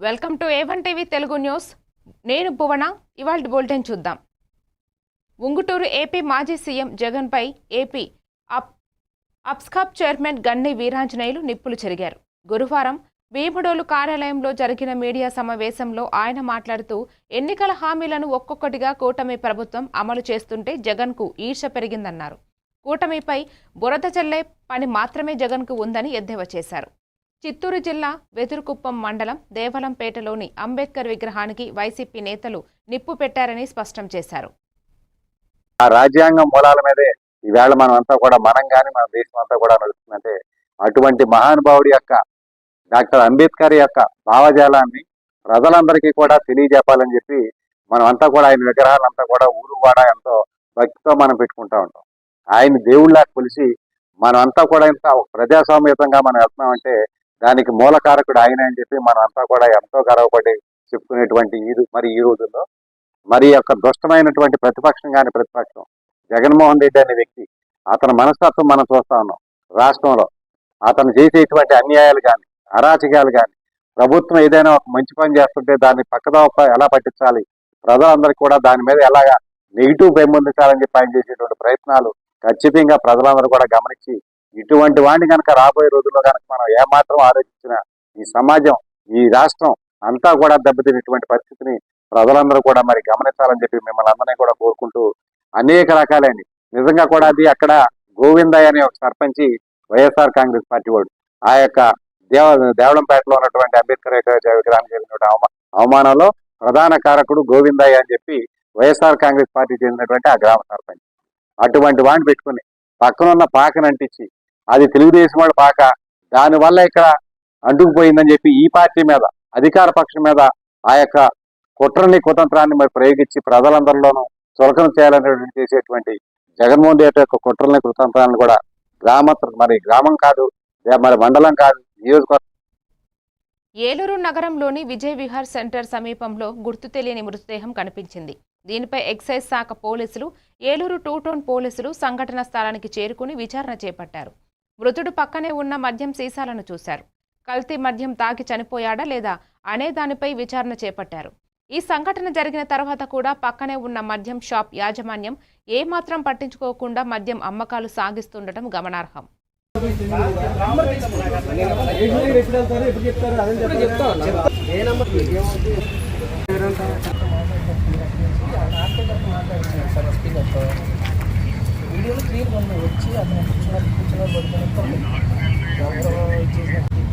Welcome to A1 TV Telugu news. నేను భువన. ఇవాల్టి bulletin చూద్దాం. ఉంగుటూరు ఏపీ మాజీ సీఎం జగన్ పై ఏపీ అప్స్కాప్ చైర్మన్ గన్ని వీరాంజనేయులు నిప్పులు చెరిగారు. గురువారం భీముడోలు కార్యాలయంలో జరిగిన మీడియా సమావేశంలో ఆయన మాట్లాడుతూ ఎన్నికల హామీలను ఒక్కొక్కటిగా కూటమి ప్రభుత్వం అమలు చేస్తుంటే జగన్కు ఈర్ష్య పెరిగిందన్నారు. కూటమిపై బురద చల్లే పని మాత్రమే జగన్కు ఉందని ఎద్దేవా చేశారు. చిత్తూరు జిల్లా వెదురుకుప్పం మండలం దేవలంపేటలోని అంబేద్కర్ విగ్రహానికి వైసీపీ నేతలు నిప్పు పెట్టారని స్పష్టం చేశారు. ఆ రాజ్యాంగం మూలాల మీదే ఈవేళ మనం అంతా కూడా మనం కానీ మన దేశం అంతా కూడా నడుస్తుందంటే అటువంటి మహానుభావుడి యొక్క డాక్టర్ అంబేద్కర్ యొక్క భావజాలాన్ని ప్రజలందరికీ కూడా తెలియజెప్పాలని చెప్పి మనం అంతా కూడా ఆయన విగ్రహాలంతా కూడా ఊరు వాడ ఎంతో భక్తితో మనం పెట్టుకుంటా ఉంటాం. ఆయన దేవుళ్ళ కొలిసి మనం అంతా కూడా ఇంత ప్రజాస్వామ్యతంగా మనం వెళ్తున్నామంటే దానికి మూలకారకుడు ఆయన అని చెప్పి మనం అంతా కూడా ఎంతో గర్వపడి చెప్పుకునేటువంటి ఈ రోజుల్లో మరి యొక్క దుష్టమైనటువంటి ప్రతిపక్షం కానీ ప్రతిపక్షం జగన్మోహన్ రెడ్డి అనే వ్యక్తి అతని మనస్తత్వం మనం చూస్తా ఉన్నాం. రాష్ట్రంలో అతను చేసేటువంటి అన్యాయాలు కానీ అరాచకాలు కానీ ప్రభుత్వం ఏదైనా ఒక మంచి పని చేస్తుంటే దాన్ని పక్కదోవ ఎలా పట్టించాలి, ప్రజలందరికీ కూడా దాని మీద ఎలాగా నెగిటివ్ పెంపొందించాలని చెప్పి ఆయన చేసేటువంటి ప్రయత్నాలు ఖచ్చితంగా ప్రజలందరూ కూడా గమనించి ఇటువంటి వాడిని కనుక రాబోయే రోజుల్లో కనుక మనం ఏమాత్రం ఆలోచించిన ఈ సమాజం ఈ రాష్ట్రం అంతా కూడా దెబ్బతినేటువంటి పరిస్థితిని ప్రజలందరూ కూడా మరి గమనించాలని చెప్పి మిమ్మల్ని అందరినీ కూడా కోరుకుంటూ అనేక రకాలైన నిజంగా కూడా అది అక్కడ గోవిందయ్య అనే ఒక సర్పంచి వైఎస్ఆర్ కాంగ్రెస్ పార్టీ వాడు ఆ యొక్క దేవళంపేటలో ఉన్నటువంటి అంబేద్కర్ విగ్రహానికి జరిగినటువంటి అవమానంలో ప్రధాన కారకుడు గోవిందయ్య అని చెప్పి వైఎస్ఆర్ కాంగ్రెస్ పార్టీ చెందినటువంటి ఆ గ్రామ సర్పంచ్ అటువంటి వాడిని పెట్టుకుని పక్కనున్న పాకను అంటించి అది తెలుగుదేశం వాళ్ళ పాక దానివల్ల ఇక్కడ అంటుకుపోయిందని చెప్పి ఈ పార్టీ మీద అధికార పక్షం మీద ఆ యొక్క కుతంత్రాన్ని మరి ప్రయోగించి ప్రజలందరిలోనూ చులకన చేయాలనేటువంటి చేసేటువంటి జగన్మోహన్ రెడ్డి యొక్క కుట్రల్ని కుతంత్రాలను కూడా గ్రామం కాదు మరి మండలం కాదు నియోజకవర్గం. ఏలూరు నగరంలోని విజయ్ విహార్ సెంటర్ సమీపంలో గుర్తు తెలియని మృతదేహం కనిపించింది. దీనిపై ఎక్సైజ్ శాఖ పోలీసులు, ఏలూరు 2 టౌన్ పోలీసులు సంఘటన స్థలానికి చేరుకుని విచారణ చేపట్టారు. మృతుడు పక్కనే ఉన్న మద్యం సీసాలను చూశారు. కల్తీ మద్యం తాగి చనిపోయాడా లేదా అనే దానిపై విచారణ చేపట్టారు. ఈ సంఘటన జరిగిన తర్వాత కూడా పక్కనే ఉన్న మద్యం షాప్ యాజమాన్యం ఏమాత్రం పట్టించుకోకుండా మద్యం అమ్మకాలు సాగిస్తుండటం గమనార్హం. వీడియోలో క్లియర్ ఉంది వచ్చి అతను కూర్చున్నారు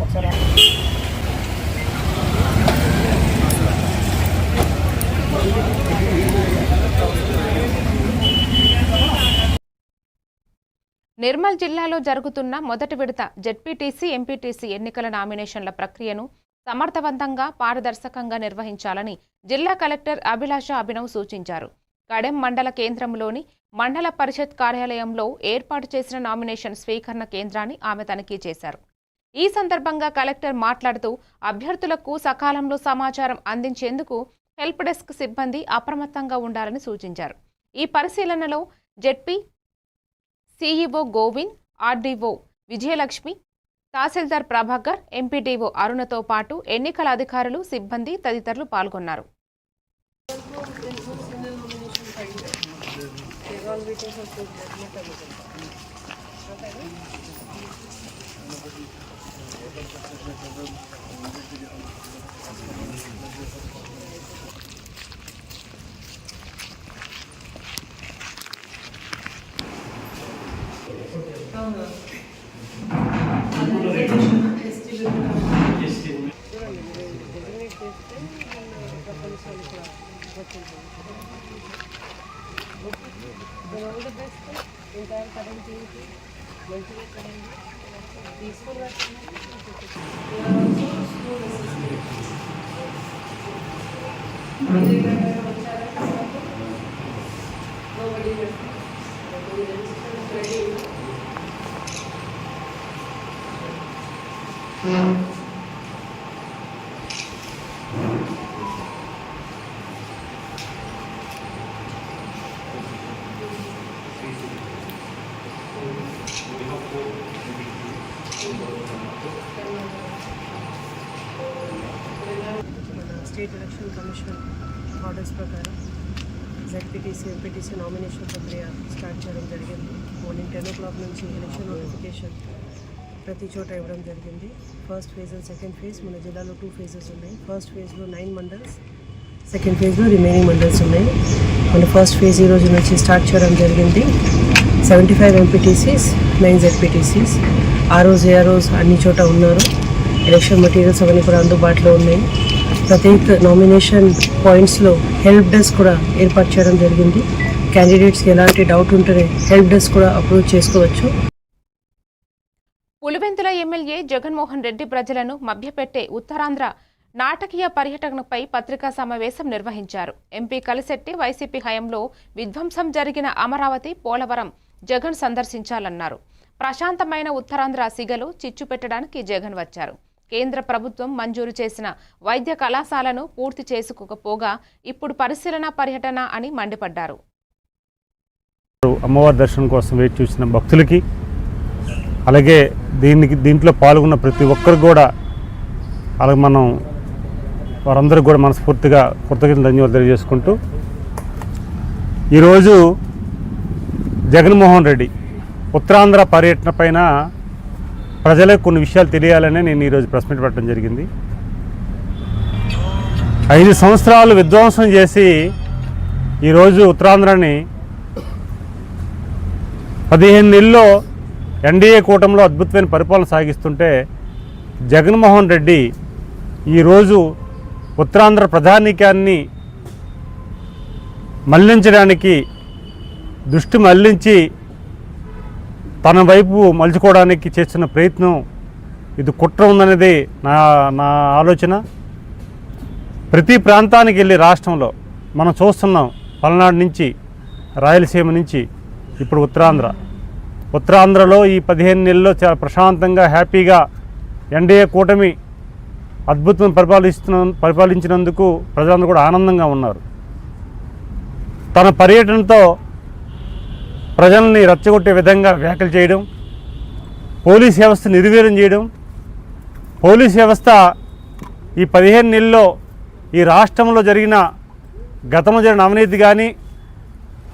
ఒకసారి నిర్మల్ జిల్లాలో జరుగుతున్న మొదటి విడత జెడ్పీటీసీ, ఎంపీటీసీ ఎన్నికల నామినేషన్ల ప్రక్రియను సమర్థవంతంగా, పారదర్శకంగా నిర్వహించాలని జిల్లా కలెక్టర్ అభిలాష అభినవ్ సూచించారు. కడెం మండల కేంద్రంలోని మండల పరిషత్ కార్యాలయంలో ఏర్పాటు చేసిన నామినేషన్ స్వీకరణ కేంద్రాన్ని ఆమె తనిఖీ చేశారు. ఈ సందర్భంగా కలెక్టర్ మాట్లాడుతూ అభ్యర్థులకు సకాలంలో సమాచారం అందించేందుకు హెల్ప్ డెస్క్ సిబ్బంది అప్రమత్తంగా ఉండాలని సూచించారు. ఈ పరిశీలనలో ZP CEO Govind, RDO Vijayalakshmi, తహసీల్దార్ ప్రభాకర్, ఎంపీడీఓ అరుణతో పాటు ఎన్నికల అధికారులు, సిబ్బంది తదితరులు పాల్గొన్నారు. మన స్టేట్ ఎలక్షన్ కమిషన్ ఆర్డర్స్ ప్రకారం జెడ్పీటీసీ ఎంపీటీసీ నామినేషన్ ప్రక్రియ స్టార్ట్ చేయడం జరిగింది. మార్నింగ్ 10 o'clock నుంచి ఎలక్షన్ నోటిఫికేషన్ ప్రతి చోట ఇవ్వడం జరిగింది. First phase and second phase మన జిల్లాలో 2 phases ఉన్నాయి. ఫస్ట్ ఫేజ్లో 9 మండల్స్, సెకండ్ ఫేజ్లో రిమైనింగ్ మండల్స్ ఉన్నాయి. మన ఫస్ట్ ఫేజ్ ఈ రోజు నుంచి స్టార్ట్ చేయడం జరిగింది. 75 ఎంపీటీసీస్, 9 జెడ్పీటీసీస్. ఆ రోజు అన్ని చోట ఉన్నారు. ఎలక్షన్ మెటీరియల్స్ అవన్నీ కూడా అందుబాటులో ఉన్నాయి. ప్రత్యేక నామినేషన్ పాయింట్స్లో హెల్ప్ డెస్క్ కూడా ఏర్పాటు చేయడం జరిగింది. క్యాండిడేట్స్కి ఎలాంటి డౌట్ ఉంటేనే హెల్ప్ డెస్క్ కూడా అప్రోచ్ చేసుకోవచ్చు. పులివెందుల ఎమ్మెల్యే జగన్మోహన్ రెడ్డి ప్రజలను మభ్యపెట్టే ఉత్తరాంధ్ర నాటకీయ పర్యటనపై పత్రికా సమావేశం నిర్వహించారు. ఎంపీ కలిశెట్టి వైసీపీ హయాంలో విధ్వంసం జరిగిన అమరావతి, పోలవరం జగన్ సందర్శించాలన్నారు. ప్రశాంతమైన ఉత్తరాంధ్ర సిగలు చిచ్చు పెట్టడానికి జగన్ వచ్చారు. కేంద్ర ప్రభుత్వం మంజూరు చేసిన వైద్య కళాశాలను పూర్తి చేసుకోకపోగా ఇప్పుడు పరిశీలన పర్యటన అని మండిపడ్డారు. అమ్మవారి దర్శనం కోసం వేచి చూసిన భక్తులకి, అలాగే దీంట్లో పాల్గొన్న ప్రతి ఒక్కరికి కూడా, అలాగే వారందరికీ కూడా మనస్ఫూర్తిగా కృతజ్ఞతలు ధన్యవాదాలు తెలియజేసుకుంటూ, ఈరోజు జగన్మోహన్ రెడ్డి ఉత్తరాంధ్ర పర్యటన పైన ప్రజలకు కొన్ని విషయాలు తెలియాలని నేను ఈరోజు ప్రెస్ మీట్ పెట్టడం జరిగింది. 5 సంవత్సరాలు విధ్వంసం చేసి ఈరోజు ఉత్తరాంధ్రని 15 నెలల్లో ఎన్డీఏ కూటమిలో అద్భుతమైన పరిపాలన సాగిస్తుంటే జగన్మోహన్ రెడ్డి ఈరోజు ఉత్తరాంధ్ర ప్రధానికాన్ని మళ్లించడానికి దృష్టి మళ్లించి తన వైపు మలుచుకోవడానికి చేస్తున్న ప్రయత్నం ఇది కుట్ర ఉందనేది నా ఆలోచన. ప్రతి ప్రాంతానికి వెళ్ళి రాష్ట్రంలో మనం చూస్తున్నాం, పల్నాడు నుంచి, రాయలసీమ నుంచి ఇప్పుడు ఉత్తరాంధ్రలో ఈ 15 నెలల్లో చాలా ప్రశాంతంగా, హ్యాపీగా ఎన్డీఏ కూటమి అద్భుతం పరిపాలించినందుకు ప్రజలందరూ కూడా ఆనందంగా ఉన్నారు. తన పర్యటనతో ప్రజల్ని రెచ్చగొట్టే విధంగా వ్యాఖ్యలు చేయడం, పోలీస్ వ్యవస్థ నిర్వీర్యం చేయడం, పోలీస్ వ్యవస్థ ఈ 15 నెలల్లో ఈ రాష్ట్రంలో గతంలో జరిగిన అవినీతి కానీ,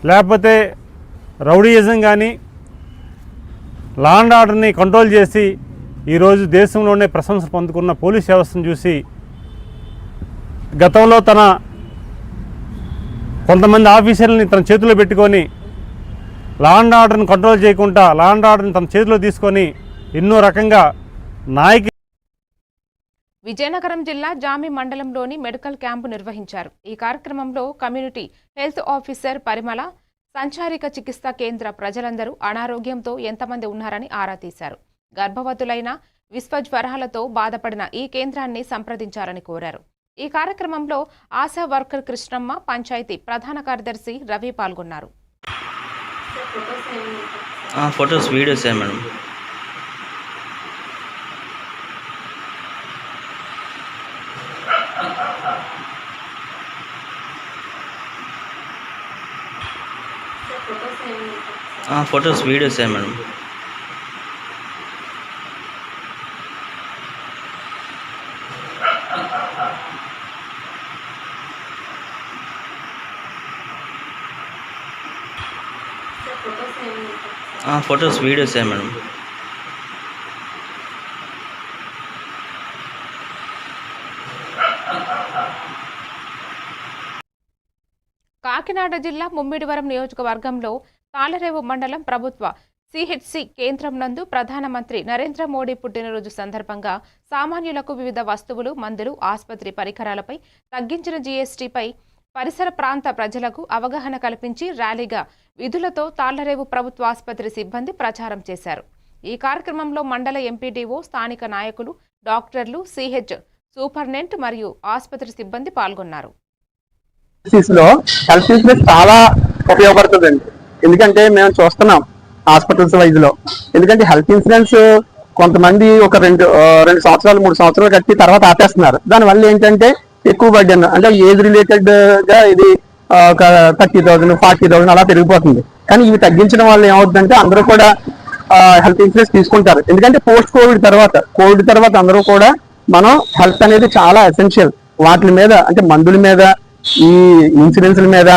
లేకపోతే రౌడీయిజం కానీ, లా అండ్ ఆర్డర్ని కంట్రోల్ చేసి ఈరోజు దేశంలోనే ప్రశంసలు పొందుకున్న పోలీస్ వ్యవస్థను చూసి, గతంలో కొంతమంది ఆఫీసర్లని తన చేతిలో పెట్టుకొని లా అండ్ ఆర్డర్ని కంట్రోల్ చేయకుండా లా అండ్ ఆర్డర్ని తన చేతిలో తీసుకొని ఎన్నో రకంగా విజయనగరం జిల్లా జామి మండలంలోని మెడికల్ క్యాంపు నిర్వహించారు. ఈ కార్యక్రమంలో కమ్యూనిటీ హెల్త్ ఆఫీసర్ పరిమళ, సంచారిక చికిత్సా కేంద్ర ప్రజలందరూ అనారోగ్యంతో ఎంతమంది ఉన్నారని ఆరా తీశారు. గర్భవతులైన విశ్వజ్వరాలతో బాధపడిన ఈ కేంద్రాన్ని సంప్రదించాలని కోరారు. ఈ కార్యక్రమంలో ఆశా వర్కర్ కృష్ణమ్మ, పంచాయతీ ప్రధాన కార్యదర్శి రవి పాల్గొన్నారు. Photos, videos madam. Photos, videos madam. Photos, videos madam. Kakinada జిల్లా ముమ్మిడివరం నియోజకవర్గంలో తాళరేవు మండలం ప్రభుత్వ సిహెచ్సి కేంద్రం నందు ప్రధానమంత్రి నరేంద్ర మోడీ పుట్టినరోజు సందర్భంగా సామాన్యులకు వివిధ వస్తువులు, మందులు, ఆసుపత్రి పరికరాలపై తగ్గించిన జీఎస్టీపై పరిసర ప్రాంత ప్రజలకు అవగాహన కల్పించి ర్యాలీగా విధులతో తాళ్లరేవు ప్రభుత్వ ఆసుపత్రి సిబ్బంది ప్రచారం చేశారు. ఈ కార్యక్రమంలో మండల ఎంపీడీఓ, స్థానిక నాయకులు, డాక్టర్లు, సిహెచ్ సూపరింటెండెంట్ మరియు ఆసుపత్రి సిబ్బంది పాల్గొన్నారు. హెల్త్ ఇన్సూరెన్స్ చాలా ఉపయోగపడుతుందండి. ఎందుకంటే మేము చూస్తున్నాం హాస్పిటల్స్ వైజ్ లో, ఎందుకంటే హెల్త్ ఇన్సూరెన్స్ కొంతమంది ఒక రెండు సంవత్సరాలు 3 సంవత్సరాలు కట్టి తర్వాత ఆపేస్తున్నారు. దానివల్ల ఏంటంటే ఎక్కువ బడ్జెట్, అంటే ఏజ్ రిలేటెడ్ గా ఇది ఒక 30,000, 40,000 అలా పెరిగిపోతుంది. కానీ ఇవి తగ్గించడం వల్ల ఏమవుతుందంటే అందరూ కూడా హెల్త్ ఇన్సూరెన్స్ తీసుకుంటారు. ఎందుకంటే కోవిడ్ తర్వాత అందరూ కూడా మనం హెల్త్ అనేది చాలా ఎసెన్షియల్. వాటి మీద అంటే మందుల మీద, ఈ ఇన్సూరెన్స్ల మీద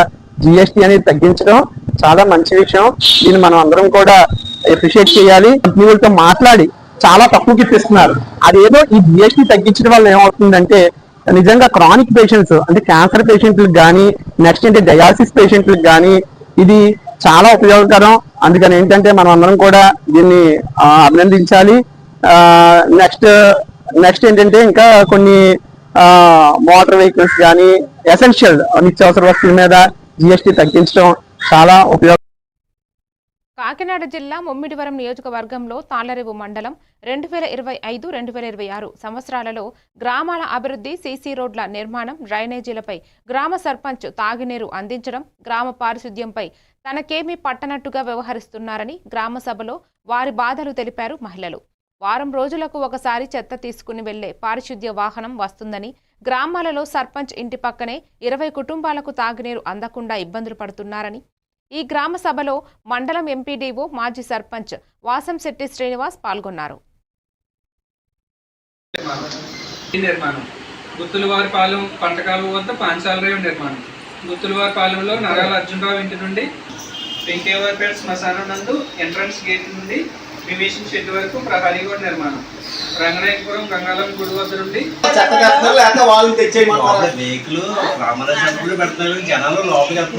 జిఎస్టీ అనేది తగ్గించడం చాలా మంచి విషయం. దీన్ని మనం అందరం కూడా అప్రిషియేట్ చేయాలి. కంపెనీలతో మాట్లాడి చాలా తక్కువకి ఇప్పిస్తున్నారు. అదేదో ఈ జిఎస్టీ తగ్గించడం వల్ల ఏమవుతుందంటే నిజంగా క్రానిక్ పేషెంట్స్ అంటే క్యాన్సర్ పేషెంట్లకు కానీ, నెక్స్ట్ అంటే డయాలసిస్ పేషెంట్లకు కానీ ఇది చాలా ఉపయోగకరం. అందుకని ఏంటంటే మనం అందరం కూడా దీన్ని అభినందించాలి. నెక్స్ట్ ఏంటంటే ఇంకా కొన్ని మోటార్ వెహికల్స్ కానీ ఎసెన్షియల్ నిత్యావసర వస్తువుల మీద జిఎస్టీ తగ్గించడం చాలా ఉపయోగం. కాకినాడ జిల్లా ముమ్మిడివరం నియోజకవర్గంలో తాళ్లరేవు మండలం 2025-2026 సంవత్సరాలలో గ్రామాల అభివృద్ధి, సీసీ రోడ్ల నిర్మాణం, డ్రైనేజీలపై గ్రామ సర్పంచ్ తాగునీరు అందించడం, గ్రామ పారిశుద్ధ్యంపై తనకేమీ పట్టనట్టుగా వ్యవహరిస్తున్నారని గ్రామ సభలో వారి బాధలు తెలిపారు మహిళలు. వారం రోజులకు ఒకసారి చెత్త తీసుకుని వెళ్లే పారిశుద్ధ్య వాహనం వస్తుందని, గ్రామాలలో సర్పంచ్ ఇంటి పక్కనే 20 కుటుంబాలకు తాగునీరు అందకుండా ఇబ్బందులు పడుతున్నారని ఈ గ్రామ సభలో మండలం ఎంపీడీఓ మాజీ సర్పంచ్ వాసంశెట్టి శ్రీనివాస్ పాల్గొన్నారు. నిర్మాణం గుత్తులవారిపాలెం పంటకాలు వద్ద పాంచాలరేవు నిర్మాణం. గుత్తులవారిపాలెంలో నరాల అర్జునరావు ఇంటి నుండి వెంకయ్యవారిపేట శ్మశానం నందు ఎంట్రన్స్ గేట్ నుండి విమేషన్ షెడ్ వరకు ప్రహరీ గోడ నిర్మాణం. రంగనాయకపురం గంగాలం గుడి వద్ద నుండి వెహికల్ పెడుతున్నారు, జనాలు లోపలికి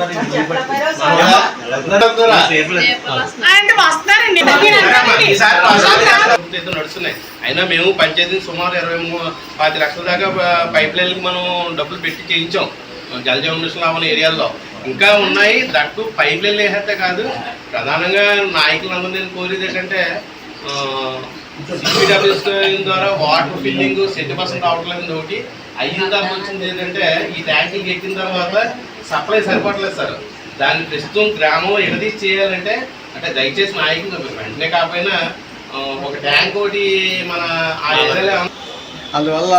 నడుస్తున్నాయి. అయినా మేము పంచాయతీ సుమారు 20-25 లక్షల దాకా పైప్ లైన్కి మనం డబ్బులు పెట్టి చేయించాం జలజీవన మిషన్ అవన్న ఏరియాల్లో. ఇంకా ఉన్నాయి. దట్టు పైప్ లైన్లు వేసేస్తే కాదు, ప్రధానంగా నాయకులందరూ నేను కోరేది ఏంటంటే సిపిడబ్ల్యూఎస్ ద్వారా వాటర్ ఫిల్లింగ్ 70% రావట్లేదు. ఒకటి అయిన తర్వాత వచ్చింది ఏంటంటే ఈ ట్యాంకులకి ఎక్కిన తర్వాత సప్లై సరిపడలేదు సార్. దాన్ని ప్రస్తుతం గ్రామంలో ఎగదీసి చేయాలంటే అంటే దయచేసి నాయకులు వెంటనే కాకపోయినా ఒక ట్యాంక్ ఒకటి మన ఆ ఏరియాలో. అందువల్ల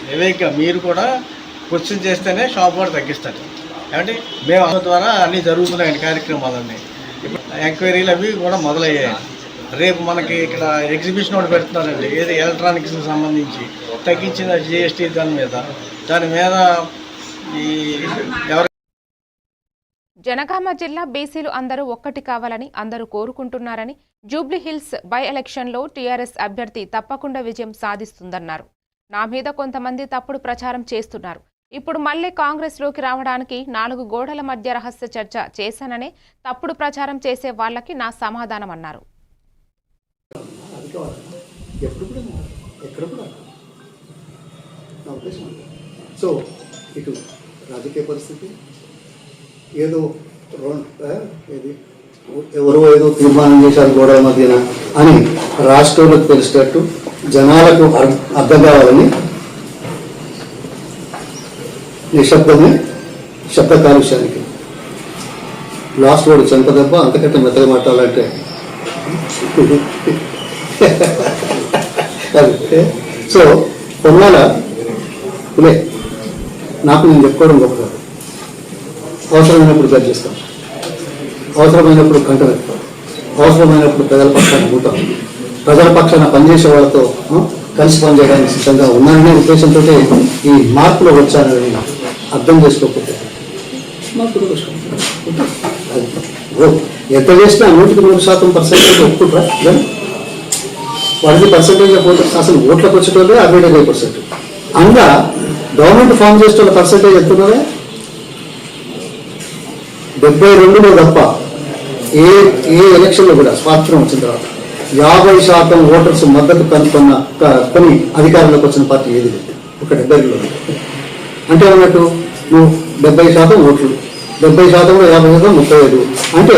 వివేక మీరు కూడా క్వశ్చన్ చేస్తేనే షాప్ కూడా తగ్గిస్తారు. కాబట్టి మేము అందులో ద్వారా అన్నీ జరుగుతున్నాయండి కార్యక్రమాలన్నీ. ఇప్పుడు ఎంక్వైరీలు అవి కూడా మొదలయ్యాయి. రేపు మనకి ఇక్కడ ఎగ్జిబిషన్ ఒకటి పెడుతున్నారండి, ఏది ఎలక్ట్రానిక్స్కి సంబంధించి తగ్గించిన జిఎస్టీ దాని మీద ఈ ఎవరు. జనగామ జిల్లా బీసీలు అందరూ ఒక్కటి కావాలని అందరూ కోరుకుంటున్నారని, జూబ్లీ హిల్స్ బై ఎలక్షన్లో టీఆర్ఎస్ అభ్యర్థి తప్పకుండా విజయం సాధిస్తుందన్నారు. నా మీద కొంతమంది తప్పుడు ప్రచారం చేస్తున్నారు. ఇప్పుడు మళ్లీ కాంగ్రెస్లోకి రావడానికి 4 గోడల మధ్య రహస్య చర్చ చేశాననే తప్పుడు ప్రచారం చేసే వాళ్ళకి నా సమాధానం అన్నారు. సో ఇటు రాజకీయ పరిస్థితి ఏదో ఎవరో ఏదో తీర్మానం చేశారు గోడల మధ్యన అని రాష్ట్రంలోకి తెలిసేటట్టు జనాలకు అర్థం కావాలని నిశ్శబ్దమే శబ్ద కాలుష్యానికి. లాస్ట్ వర్డ్ చెంప దెబ్బ, అంతకంటే మెత్తగా మాట్లాడాలంటే సో కొన్నాళ్ళ పులే నాకు నేను చెప్పుకోవడం గొప్ప కాదు. అవసరమైనప్పుడు గర్జిస్తాం, అవసరమైనప్పుడు కంట పెడతాం, అవసరమైనప్పుడు ప్రజల పక్షాన ఉంటాం, ప్రజల పక్షాన పనిచేసే వాళ్ళతో కలిసి పనిచేయడానికి సిద్ధంగా ఉన్నాననే ఉద్దేశంతో ఈ మార్పులో వచ్చానని అర్థం చేసుకోకపోతే మాకు దురదృష్టం. ఎంత చేసినా 100% ఒప్పుకుంటారా? వాడికి పర్సెంటేజ్ అసలు ఓట్లకు వచ్చేటోళ్ళే 65%. అందులో గవర్నమెంట్ ఫామ్ చేసేటోళ్ళ పర్సెంటేజ్ ఎంత ఉన్నదే 72లో తప్ప ఏ ఎలక్షన్లో కూడా స్వాతంత్రం వచ్చిన తర్వాత 50% ఓటర్స్ మద్దతు కొన్ని అధికారంలోకి వచ్చిన పార్టీ ఏది లేదు. ఒక 70లో అంటే అన్నట్టు నువ్వు 70% ఓట్లు, 70%లో 50% 35. అంటే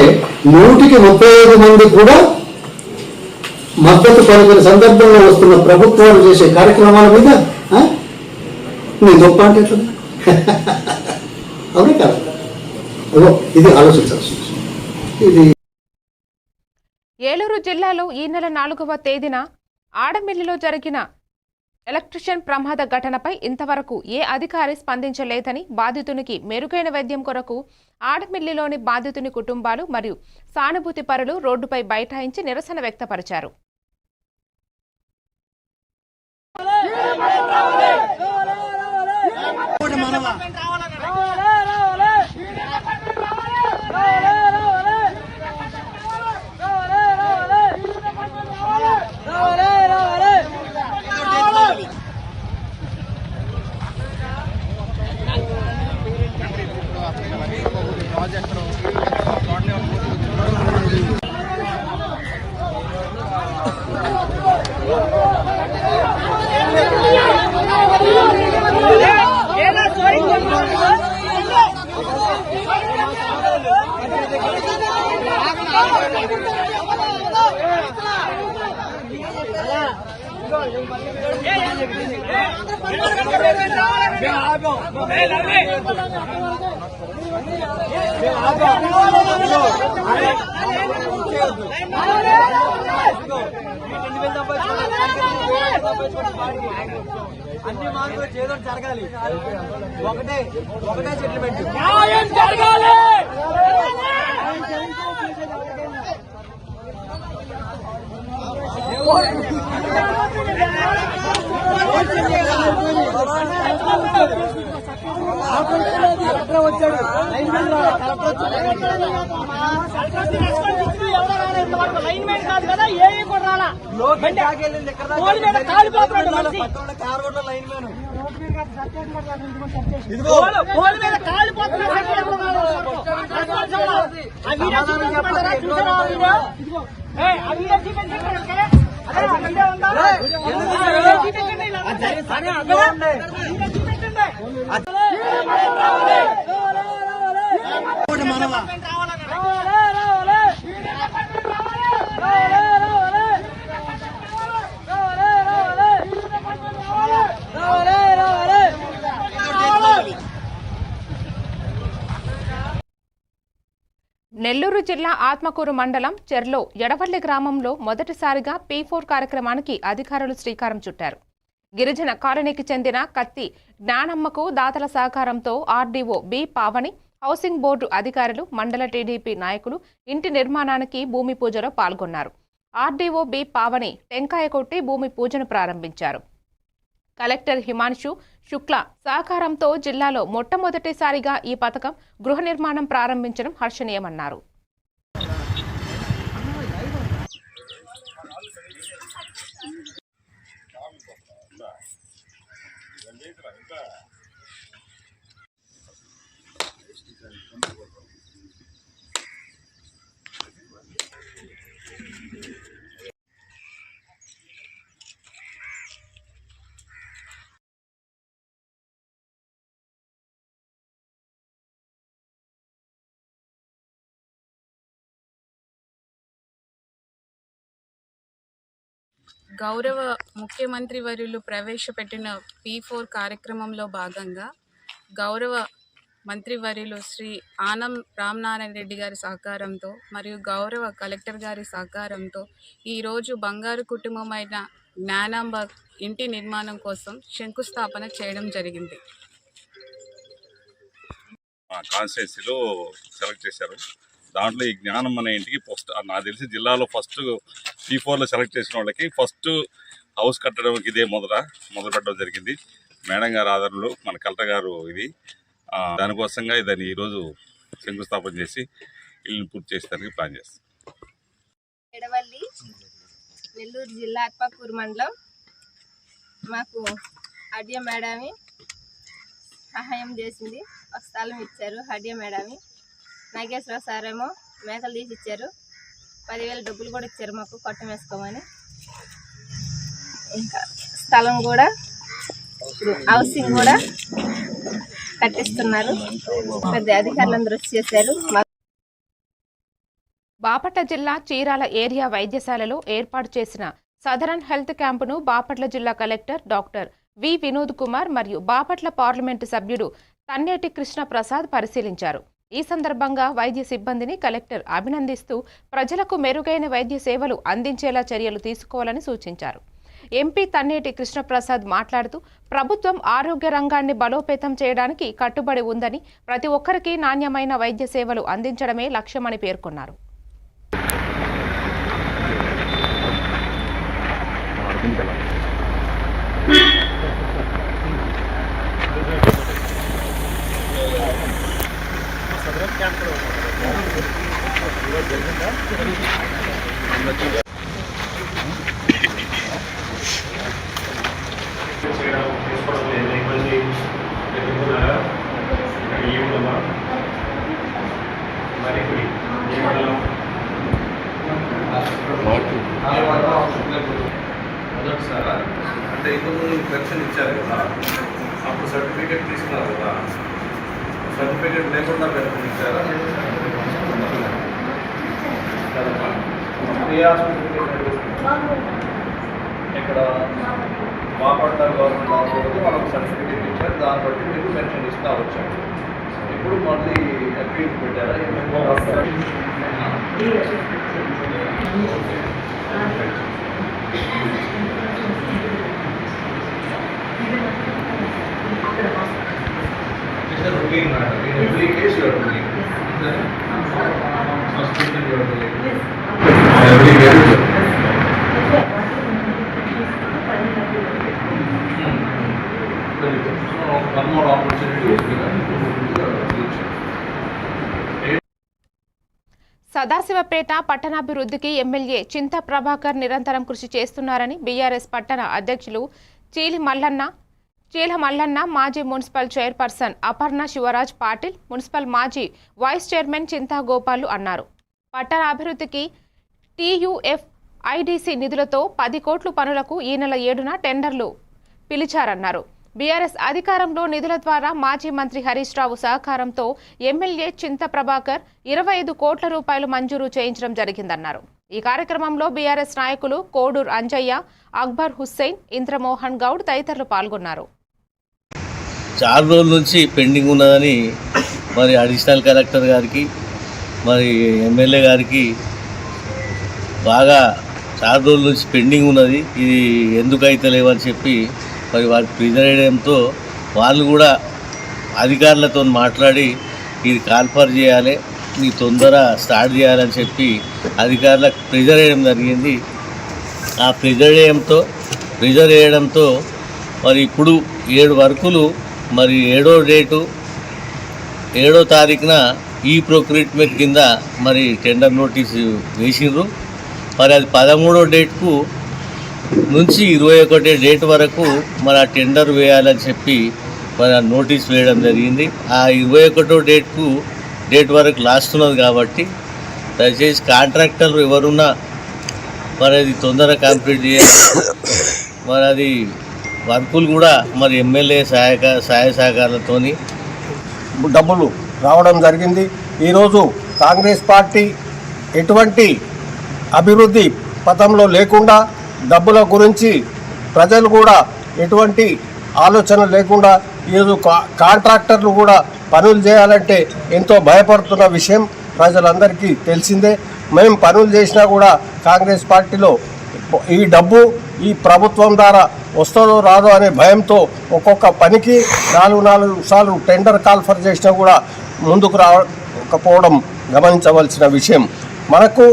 100కి 35 మంది కూడా మద్దతు పలికిన సందర్భంలో వస్తున్న ప్రభుత్వాలు చేసే కార్యక్రమాల మీద నేను గొప్ప అంటే ఎట్లా? అవునే కాదు. అదో ఇది ఆలోచించాల్సి. ఇది ఏలూరు జిల్లాలో ఈ నెల 4వ తేదీన ఆడమిల్లిలో జరిగిన ఎలక్ట్రిషియన్ ప్రమాద ఘటనపై ఇంతవరకు ఏ అధికారి స్పందించలేదని, బాధితునికి మెరుగైన వైద్యం కొరకు ఆడమిల్లిలోని బాధితుని కుటుంబాలు మరియు సానుభూతి పరులు రోడ్డుపై బైఠాయించి నిరసన వ్యక్తపరిచారు. అన్ని మార్పులు చేదో జరగాలి. ఒకటే సెటిల్మెంట్ జరగాలి. వచ్చాడు లైన్ మ్యాన్ కాదు కదా, ఏవి కూడా రాలా. లైన్ మ్యాన్ నెల్లూరు జిల్లా ఆత్మకూరు మండలం చెర్లో ఎడవల్లి గ్రామంలో మొదటిసారిగా P4 కార్యక్రమానికి అధికారులు శ్రీకారం చుట్టారు. గిరిజన కాలనీకి చెందిన కత్తి జ్ఞానమ్మకు దాతల సహకారంతో RDO B Pavani, housing board అధికారులు, మండల టీడీపీ నాయకులు ఇంటి నిర్మాణానికి భూమి పూజలో పాల్గొన్నారు. ఆర్డీఓ బి పావని టెంకాయ కొట్టి భూమి పూజను ప్రారంభించారు. కలెక్టర్ హిమాంశు శుక్లా సహకారంతో జిల్లాలో మొట్టమొదటిసారిగా ఈ పథకం గృహ నిర్మాణం ప్రారంభించడం హర్షణీయమన్నారు. గౌరవ ముఖ్యమంత్రి వర్యులు ప్రవేశపెట్టిన P4 కార్యక్రమంలో భాగంగా గౌరవ మంత్రివర్యులు శ్రీ ఆనం రామనారాయణ రెడ్డి గారి సహకారంతో మరియు గౌరవ కలెక్టర్ గారి సహకారంతో ఈరోజు బంగారు కుటుంబమైన జ్ఞానాంబ ఇంటి నిర్మాణం కోసం శంకుస్థాపన చేయడం జరిగింది. కాన్స్టిట్యున్సీలో సెలెక్ట్ చేశారు. దాంట్లో ఈ జ్ఞానం అనే ఇంటికి ఫస్ట్ నాకు తెలిసి జిల్లాలో ఫస్ట్ P4లో సెలెక్ట్ చేసిన వాళ్ళకి ఫస్ట్ హౌస్ కట్టడానికి ఇదే మొదలు పెట్టడం జరిగింది. మేడం గారు ఆధారంలో మన కలెక్టర్ గారు ఇది దానికోసంగా దాన్ని ఈరోజు శంకుస్థాపన చేసి ఇల్లుని పూర్తి చేసేదానికి ప్లాన్ చేస్తాం. ఎడవల్లి నెల్లూరు జిల్లా ఆత్మకూరు మండలం మాకు హడియా మేడమి సహాయం చేసింది. ఒక స్థలం ఇచ్చారు హడియా మేడమి. నాగేశ్వర సార్ ఏమో మేకలు తీసి ఇచ్చారు. 10,000 డబ్బులు కూడా ఇచ్చారు మాకు కొట్టం వేసుకోమని. ఇంకా స్థలం కూడా హౌసింగ్ కూడా కట్టిస్తున్నారు. పెద్ద అధికారులందరూ వచ్చి చేశారు. బాపట్ల జిల్లా చీరాల ఏరియా వైద్యశాలలో ఏర్పాటు చేసిన సదరన్ హెల్త్ క్యాంపును బాపట్ల జిల్లా collector doctor V Vinod Kumar మరియు బాపట్ల పార్లమెంటు సభ్యుడు తన్నేటి కృష్ణ ప్రసాద్ పరిశీలించారు. ఈ సందర్భంగా వైద్య సిబ్బందిని కలెక్టర్ అభినందిస్తూ ప్రజలకు మెరుగైన వైద్య సేవలు అందించేలా చర్యలు తీసుకోవాలని సూచించారు. ఎంపీ తన్నేటి కృష్ణప్రసాద్ మాట్లాడుతూ ప్రభుత్వం ఆరోగ్య రంగాన్ని బలోపేతం చేయడానికి కట్టుబడి ఉందని, ప్రతి ఒక్కరికి నాణ్యమైన వైద్య సేవలు అందించడమే లక్ష్యమని పేర్కొన్నారు. మొదటిసారా అంటే ఇంతకుముందు పెన్షన్ ఇచ్చారు కదా, అప్పుడు సర్టిఫికేట్ తీసుకున్నారు కదా, సర్టిఫికేట్ లేకుండా పెన్షన్ ఇచ్చారా? ఏ హాస్పిటల్కి ఇక్కడ బాపట్ల గవర్నమెంట్ హాస్పిటల్కి వాళ్ళకి సర్టిఫికేట్ ఇచ్చారు. దాన్ని బట్టి మీకు పెన్షన్ ఇస్తూ వచ్చారు. ఇప్పుడు మళ్ళీ అప్పీల్ పెట్టారా? It's a routine matter. In every case you are doing it. Hospital you are doing it. Every case you are doing it. One more opportunity is given to the future. Sadasivpet పట్టణాభివృద్ధికి MLA Chinta Prabhakar నిరంతరం కృషి చేస్తున్నారని BRS పట్టణ అధ్యక్షులు చీల మల్లన్న, మాజీ municipal chairperson Aparna Shivraj Patil, municipal మాజీ vice chairman Chinta Gopalu అన్నారు. పట్టణ అభివృద్ధికి TUF-IDC నిధులతో 10 కోట్ల పనులకు ఈ నెల 7న టెండర్లు పిలిచారన్నారు. బీఆర్ఎస్ అధికారంలో నిధుల ద్వారా మాజీ మంత్రి హరీష్ రావు సహకారంతో ఎమ్మెల్యే చింతా ప్రభాకర్ 25 కోట్ల రూపాయలు మంజూరు చేయించడం జరిగిందన్నారు. ఈ కార్యక్రమంలో బీఆర్ఎస్ నాయకులు కోడూరు అంజయ్య, అక్బర్ హుస్సేన్, ఇంద్రమోహన్ గౌడ్ తదితరులు పాల్గొన్నారు. చాలా రోజుల నుంచి పెండింగ్ ఉన్నదని మరి అడిషనల్ కలెక్టర్ గారికి మరి ఎమ్మెల్యే గారికి బాగా చాలా రోజుల నుంచి పెండింగ్ ఉన్నది. ఇది ఎందుకు అయితే లేవని చెప్పి మరి వారికి ప్రెజర్ వేయడంతో వాళ్ళు కూడా అధికారులతో మాట్లాడి ఇది కాల్ఫర్ చేయాలి, మీ తొందర స్టార్ట్ చేయాలని చెప్పి అధికారులకు ప్రెజర్ వేయడం జరిగింది. ఆ ప్రెజర్ వేయడంతో మరి ఇప్పుడు 7 వర్కులు మరి 7వ తారీఖున ఈ ప్రొక్యూర్మెంట్ కింద మరి టెండర్ నోటీసు వేసిండ్రు. మరి అది 13వ డేట్కు నుంచి 21వ డేట్ వరకు మరి ఆ టెండర్ వేయాలని చెప్పి మరి ఆ నోటీస్ వేయడం జరిగింది. ఆ 21వ డేట్ వరకు లాస్ట్ ఉన్నది కాబట్టి దయచేసి కాంట్రాక్టర్లు ఎవరున్నా మరి అది తొందరగా కంప్లీట్ చేయాలి. మరి అది వర్కులు కూడా మరి ఎమ్మెల్యే సహాయ సహకారాలతో డబ్బులు రావడం జరిగింది. ఈరోజు కాంగ్రెస్ పార్టీ ఎటువంటి అభివృద్ధి పథంలో లేకుండా డబ్బుల గురించి ప్రజలు కూడా ఎటువంటి ఆలోచన లేకుండా ఈరోజు కాంట్రాక్టర్లు కూడా పనులు చేయాలంటే ఎంతో భయపడుతున్న విషయం ప్రజలందరికీ తెలిసిందే. మేము పనులు చేసినా కూడా కాంగ్రెస్ పార్టీలో ఈ డబ్బు ఈ ప్రభుత్వం ద్వారా వస్తుందో రాదో అనే భయంతో ఒక్కొక్క పనికి 4 సార్లు టెండర్ కాల్ఫర్ చేసినా కూడా ముందుకు రాకపోవడం గమనించవలసిన విషయం. మనకు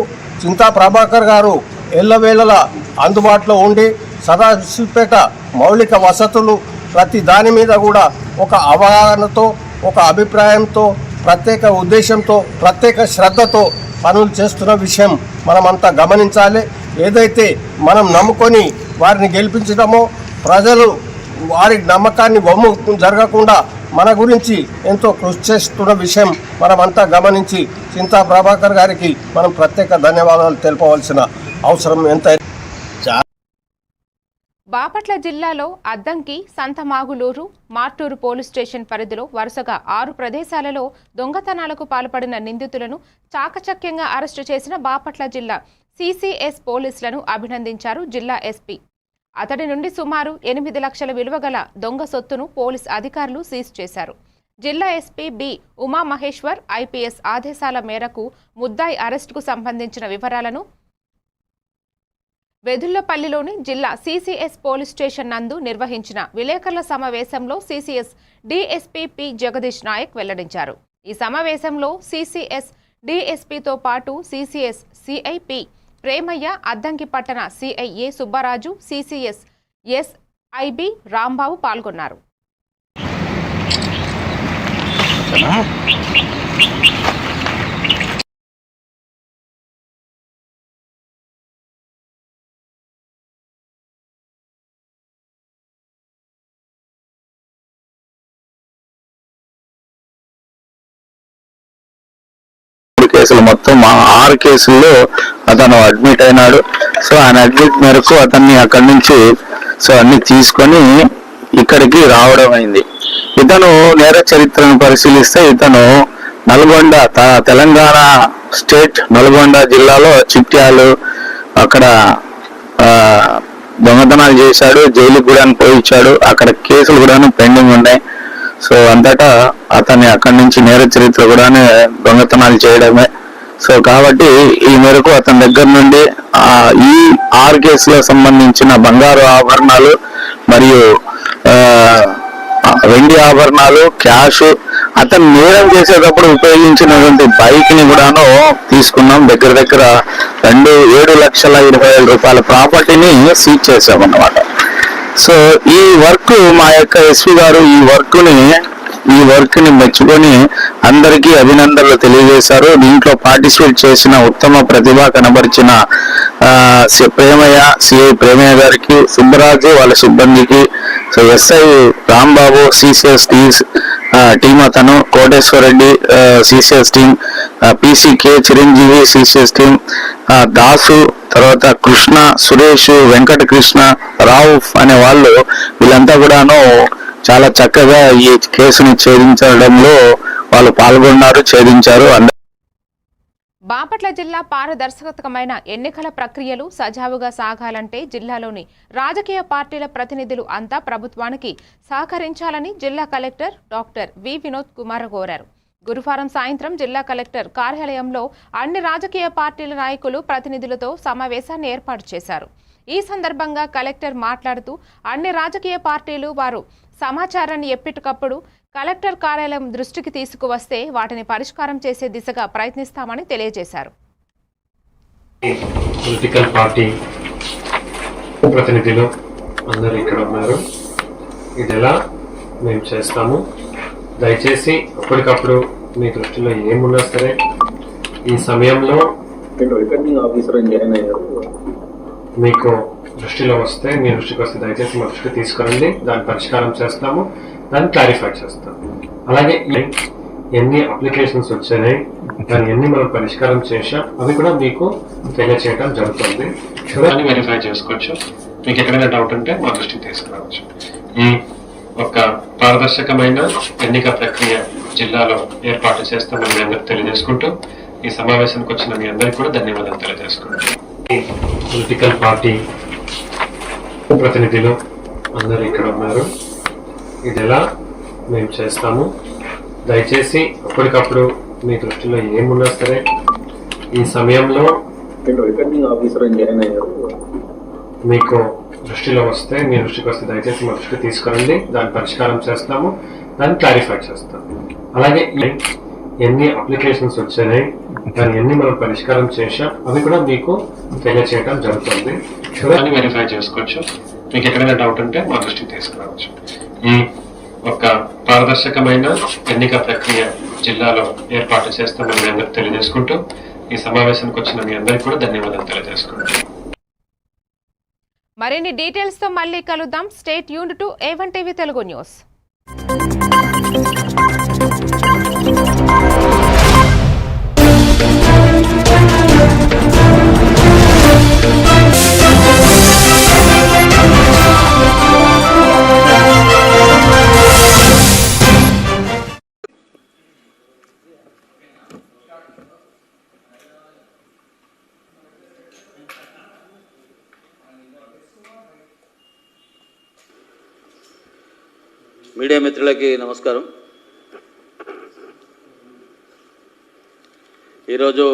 చింతా ప్రభాకర్ గారు ఎల్లవేళలా అందుబాటులో ఉండి సదాశివపేట మౌలిక వసతులు ప్రతి దాని మీద కూడా ఒక అవగాహనతో, ఒక అభిప్రాయంతో, ప్రత్యేక ఉద్దేశంతో, ప్రత్యేక శ్రద్ధతో పనులు చేస్తున్న విషయం మనమంతా గమనించాలి. ఏదైతే మనం నమ్ముకొని వారిని గెలిపించడమో ప్రజలు వారి నమ్మకాన్ని వమ్ము జరగకుండా మన గురించి ఎంతో కృషి చేస్తున్న విషయం మనమంతా గమనించి చింతా ప్రభాకర్ గారికి మనం ప్రత్యేక ధన్యవాదాలు తెలుపవలసిన అవసరం ఎంతైనా. బాపట్ల జిల్లాలో అద్దంకి, సంతమాగులూరు, మార్టూరు పోలీస్ స్టేషన్ పరిధిలో వరుసగా 6 ప్రదేశాలలో దొంగతనాలకు పాల్పడిన నిందితులను చాకచక్యంగా అరెస్టు చేసిన బాపట్ల జిల్లా CCS పోలీసులను అభినందించారు జిల్లా ఎస్పీ. అతడి నుండి సుమారు 8 లక్షల విలువ గల దొంగ సొత్తును పోలీస్ అధికారులు సీజ్ చేశారు. జిల్లా ఎస్పీ బి ఉమామహేశ్వర్ IPS ఆదేశాల మేరకు ముద్దాయి అరెస్టుకు సంబంధించిన వివరాలను వెదుళ్లపల్లిలోని జిల్లా CCS పోలీస్ స్టేషన్ నందు నిర్వహించిన విలేకరుల సమావేశంలో CCS DSP P Jagadish Naik వెల్లడించారు. ఈ సమావేశంలో CCS DSPతో పాటు CCS CIP ప్రేమయ్య, అద్దంకి పట్టణ CIA Subbaraju, CCS SIB Rambabu పాల్గొన్నారు. కేసులు మొత్తం 6 కేసుల్లో అతను అడ్మిట్ అయినాడు. సో ఆయన అడ్మిట్ మేరకు అతన్ని అక్కడి నుంచి అన్ని తీసుకొని ఇక్కడికి రావడం అయింది. ఇతను నేర చరిత్రను పరిశీలిస్తే ఇతను తెలంగాణ స్టేట్ నల్గొండ జిల్లాలో చిట్యాలు అక్కడ దొంగతనాలు చేశాడు, జైలుకి కూడా పోయించాడు. అక్కడ కేసులు కూడా పెండింగ్ ఉన్నాయి. సో అంతటా అతన్ని అక్కడి నుంచి నేర చరిత్ర కూడా దొంగతనాలు చేయడమే. సో కాబట్టి ఈ మేరకు అతని దగ్గర నుండి ఈ 6 కేసులకు సంబంధించిన బంగారు ఆభరణాలు మరియు వెండి ఆభరణాలు, క్యాష్, అతను నేరం చేసేటప్పుడు ఉపయోగించినటువంటి బైక్ ని కూడాను తీసుకున్నాం. దగ్గర 7,20,000 రూపాయల ప్రాపర్టీని సీజ్ చేసామన్నమాట. సో ఈ వర్క్ మా యొక్క ఎస్పీ గారు ఈ వర్క్ ని మెచ్చుకొని అందరికీ అభినందనలు తెలియజేశారు. దీంట్లో పార్టిసిపేట్ చేసిన ఉత్తమ ప్రతిభ కనబరిచిన ప్రేమయ్య, సిఐ ప్రేమయ్య గారికి, సుబ్బరాజు వాళ్ళ సిబ్బందికి, so SI Rambabu, CCS team అతను, Koteswara Reddy CCS team, PCK Chiranjeevi CCS team, Dasu, తర్వాత కృష్ణ, సురేష్, వెంకటకృష్ణ, రావుఫ్ అనే వాళ్ళు వీళ్ళంతా కూడాను చాలా చక్కగా ఈ కేసుని ఛేదించడంలో వాళ్ళు పాల్గొన్నారు, ఛేదించారు. బాపట్ల జిల్లా పారదర్శకమైన ఎన్నికల ప్రక్రియలు సజావుగా సాగాలంటే జిల్లాలోని రాజకీయ పార్టీల ప్రతినిధులు అంతా ప్రభుత్వానికి సహకరించాలని జిల్లా collector doctor V Vinod Kumar కోరారు. గురువారం సాయంత్రం జిల్లా కలెక్టర్ కార్యాలయంలో అన్ని రాజకీయ పార్టీల నాయకులు ప్రతినిధులతో సమావేశాన్ని ఏర్పాటు చేశారు. ఈ సందర్భంగా కలెక్టర్ మాట్లాడుతూ అన్ని రాజకీయ పార్టీలు వారు సమాచారాన్ని ఎప్పటికప్పుడు కలెక్టర్ కార్యాలయం దృష్టికి తీసుకువస్తే వాటిని పరిష్కారం చేసే దిశగా ప్రయత్నిస్తామని తెలియజేశారు. పొలిటికల్ పార్టీ ప్రతినిధులు అందరూ ఇక్కడ ఉన్నారు. ఇది ఎలా మేము చేస్తాము, దయచేసి అప్పటికప్పుడు మీ దృష్టిలో ఏమున్నా సరే ఈ సమయంలో రిటర్నింగ్ ఆఫీసర్ మీకు దృష్టిలో వస్తే మీ దృష్టికి వస్తే దయచేసి మా దృష్టికి తీసుకురండి. దాని పరిష్కారం చేస్తాము, దాన్ని క్లారిఫై చేస్తాము. అలాగే ఎన్ని అప్లికేషన్స్ వచ్చాయి, దాన్ని ఎన్ని మనం పరిష్కారం చేసాం అవి కూడా మీకు తెలియచేయడం జరుగుతుంది. దాన్ని వెరిఫై చేసుకోవచ్చు. మీకు ఎక్కడైనా డౌట్ ఉంటే మా దృష్టికి తీసుకురావచ్చు. ఈ ఒక పారదర్శకమైన ఎన్నిక ప్రక్రియ జిల్లాలో ఏర్పాటు చేస్తామని మీ అందరికి తెలియజేసుకుంటూ ఈ సమావేశానికి వచ్చిన మీ అందరికీ కూడా ధన్యవాదాలు తెలియజేసుకుంటాం. పొలిటికల్ పార్టీ ప్రతినిధులు అందరూ ఇక్కడ ఉన్నారు. ఇది ఎలా మేము చేస్తాము, దయచేసి అప్పటికప్పుడు మీ దృష్టిలో ఏమున్నా సరే ఈ సమయంలో రిటర్నింగ్ ఆఫీసర్ మీకు దృష్టిలో వస్తే మీ దృష్టికి వస్తే దయచేసి మా దృష్టికి తీసుకురండి. దాని పరిష్కారం చేస్తాము, దాన్ని క్లారిఫై చేస్తాము. అలాగే ఎన్ని అప్లికేషన్స్ వచ్చాయి, దాన్ని ఎన్ని మనం పరిష్కారం చేసాం అవి కూడా మీకు తెలియచేయడం జరుగుతుంది. దాన్ని వెరిఫై చేసుకోవచ్చు. మీకు ఎక్కడైనా డౌట్ ఉంటే మా దృష్టికి తీసుకురావచ్చు. ఈ ఒక పారదర్శకమైన ఎన్నిక ప్రక్రియ జిల్లాలో ఏర్పాటు చేస్తామని మీ అందరికి తెలియజేసుకుంటూ ఈ సమావేశానికి వచ్చిన మీ అందరికీ కూడా ధన్యవాదాలు తెలియజేసుకుంటాం. మరిన్ని డీటెయిల్స్ తో మళ్ళీ కలుద్దాం. Stay tuned to A1 TV Telugu news. Media మిత్రులకి నమస్కారం. ఈరోజు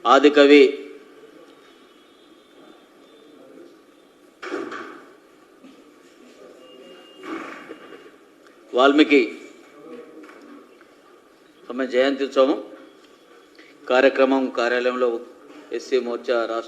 ఆదికవి వాల్మీకి జయంతి ఉత్సవం కార్యక్రమం కార్యాలయంలో ఎస్సీ మోర్చా రాష్ట్ర